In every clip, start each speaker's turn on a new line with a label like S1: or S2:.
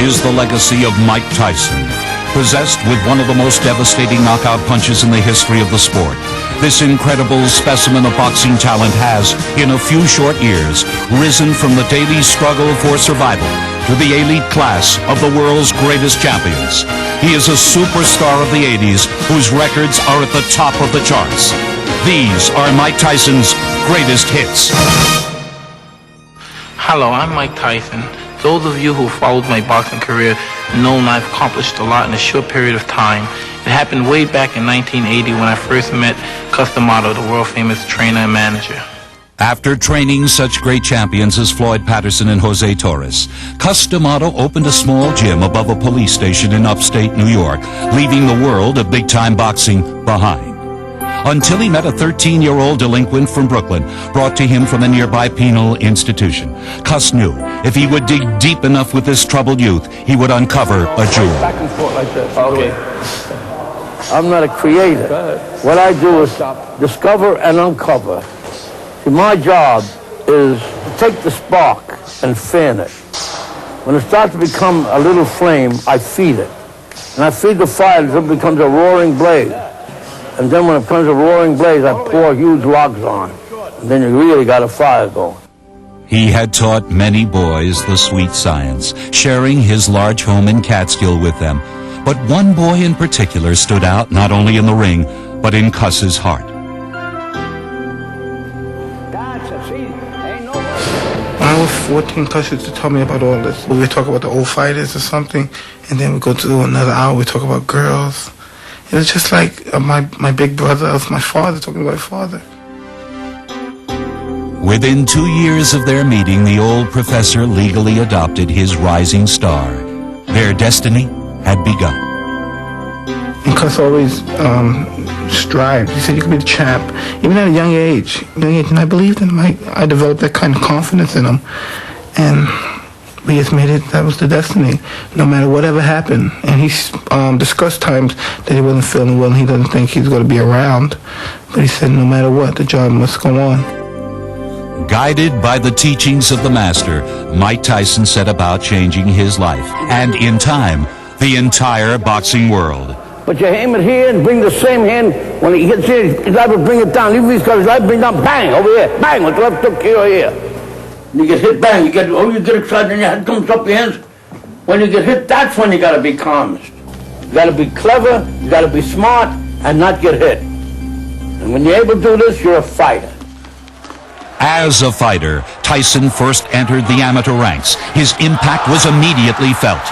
S1: is the legacy of Mike Tyson. Possessed with one of the most devastating knockout punches in the history of the sport, this incredible specimen of boxing talent has, in a few short years, risen from the daily struggle for survival to the elite class of the world's greatest champions. He is a superstar of the 80s whose records are at the top of the charts. These are Mike Tyson's greatest hits.
S2: Hello, I'm Mike Tyson. Those of you who followed my boxing career know I've accomplished a lot in a short period of time. It happened way back in 1980 when I first met Customato, the world-famous trainer and manager.
S1: After training such great champions as Floyd Patterson and Jose Torres, Customato opened a small gym above a police station in upstate New York, leaving the world of big-time boxing behind. Until he met a 13-year-old delinquent from Brooklyn, brought to him from a nearby penal institution. Cuss knew if he would dig deep enough with this troubled youth, he would uncover a jewel.
S3: Back and forth like this, all the way. I'm not a creator. What I do is discover and uncover. See, my job is to take the spark and fan it. When it starts to become a little flame, I feed it. And I feed the fire until it becomes a roaring blaze. And then when it becomes a roaring blaze, I pour huge logs on. And then you really got a fire going.
S1: He had taught many boys the sweet science, sharing his large home in Catskill with them. But one boy in particular stood out not only in the ring, but in Cuss's heart.
S4: When I was 14, Cuss used to tell me about all this. We would talk about the old fighters or something, and then we go to another hour, we talk about girls. It was just like my big brother of my father talking about my father.
S1: Within 2 years of their meeting, the old professor legally adopted his rising star. Their destiny had begun.
S4: And Cuss always strived. He said, you can be the champ, even at a young age. And I believed in him. I developed that kind of confidence in him. And we just made it, that was the destiny, no matter whatever happened. And he discussed times that he wasn't feeling well and he doesn't think he's going to be around. But he said, no matter what, the job must go on.
S1: Guided by the teachings of the master, Mike Tyson set about changing his life, and in time, the entire boxing world.
S3: But you aim it here and bring the same hand. When he hits here, his life will bring it down. Even if he's got his life, bring it down, bang, over here. Bang, with the left hook here. You get hit, bang, you get excited and your head comes up your hands. When you get hit, that's when you gotta be calmest. You gotta be clever, you gotta be smart, and not get hit. And when you're able to do this, you're a fighter.
S1: As a fighter, Tyson first entered the amateur ranks. His impact was immediately felt.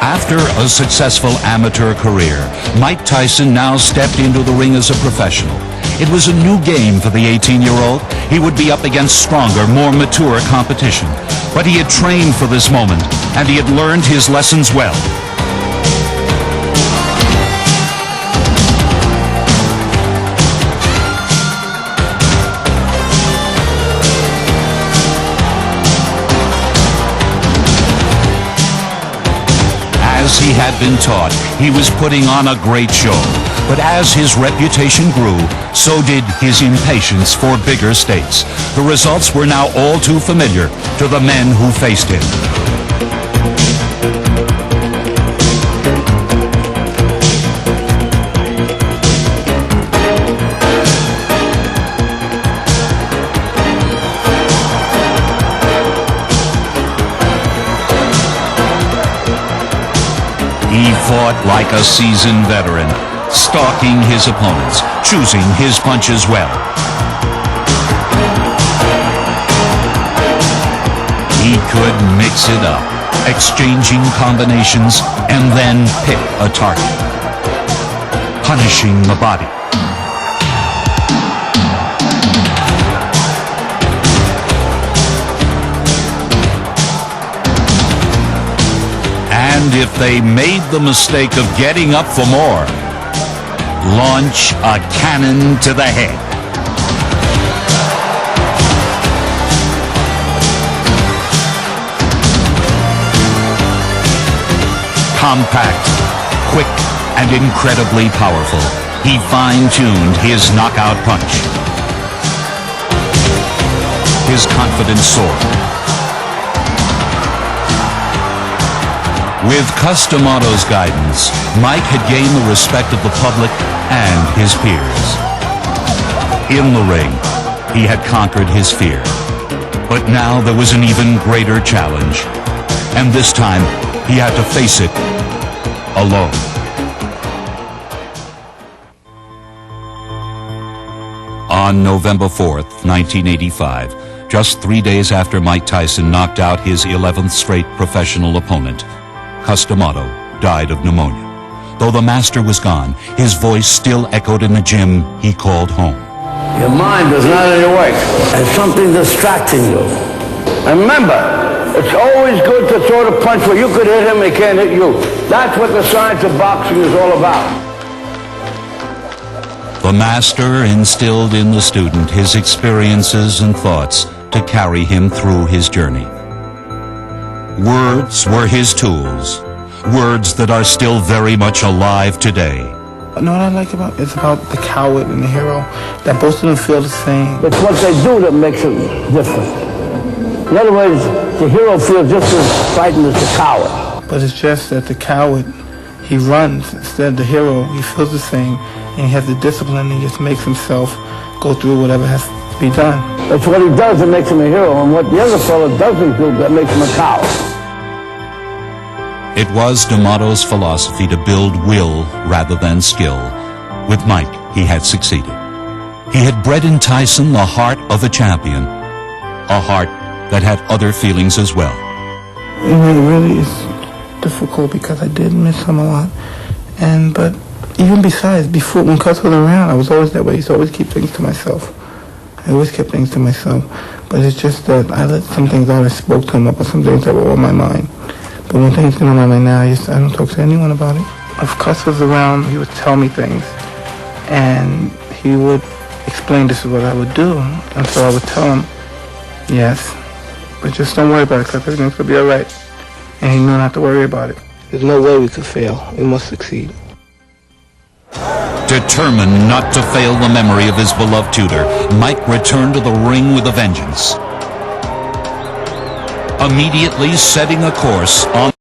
S1: After a successful amateur career, Mike Tyson now stepped into the ring as a professional. It was a new game for the 18-year-old. He would be up against stronger, more mature competition. But he had trained for this moment, and he had learned his lessons well. As he had been taught, he was putting on a great show. But as his reputation grew, so did his impatience for bigger stakes. The results were now all too familiar to the men who faced him. He fought like a seasoned veteran, stalking his opponents, choosing his punches well. He could mix it up, exchanging combinations, and then pick a target, punishing the body. And if they made the mistake of getting up for more, launch a cannon to the head. Compact, quick, and incredibly powerful, he fine-tuned his knockout punch. his confidence soared. With Cus D'Amato's guidance, Mike had gained the respect of the public and his peers. In the ring, he had conquered his fear. But now there was an even greater challenge. And this time, he had to face it alone. On November 4th, 1985, just 3 days after Mike Tyson knocked out his 11th straight professional opponent, Cus D'Amato died of pneumonia. Though the master was gone, his voice still echoed in the gym he called home.
S3: Your mind is not in your way. There's something distracting you. And remember, it's always good to throw the punch where you could hit him, he can't hit you. That's what the science of boxing is all about.
S1: The master instilled in the student his experiences and thoughts to carry him through his journey. Words were his tools, words that are still very much alive today.
S4: You know what I like about it's about the coward and the hero, that both of them feel the same.
S3: It's what they do that makes it different. In other words, the hero feels just as frightened as the coward.
S4: But it's just that the coward, he runs. Instead of the hero, he feels the same, and he has the discipline, and he just makes himself go through whatever has to be done.
S3: That's what he does that makes him a hero, and what the other fellow doesn't do that makes him a coward.
S1: It was D'Amato's philosophy to build will rather than skill. With Mike, he had succeeded. He had bred in Tyson the heart of a champion, a heart that had other feelings as well.
S4: You know, it really is difficult because I did miss him a lot. But even besides, before, when Cus was around, I was always that way. I used to always keep things to myself. I always kept things to myself. But it's just that I let some things out. I spoke to him about some things that were on my mind. But when things get on my mind now, I don't talk to anyone about it. If Cus was around, he would tell me things. And he would explain this is what I would do. And so I would tell him, yes, but just don't worry about it, Cus. Everything's going to be all right. And he knew not to worry about it. There's no way we could fail. We must succeed.
S1: Determined not to fail the memory of his beloved tutor, Mike returned to the ring with a vengeance. Immediately setting a course on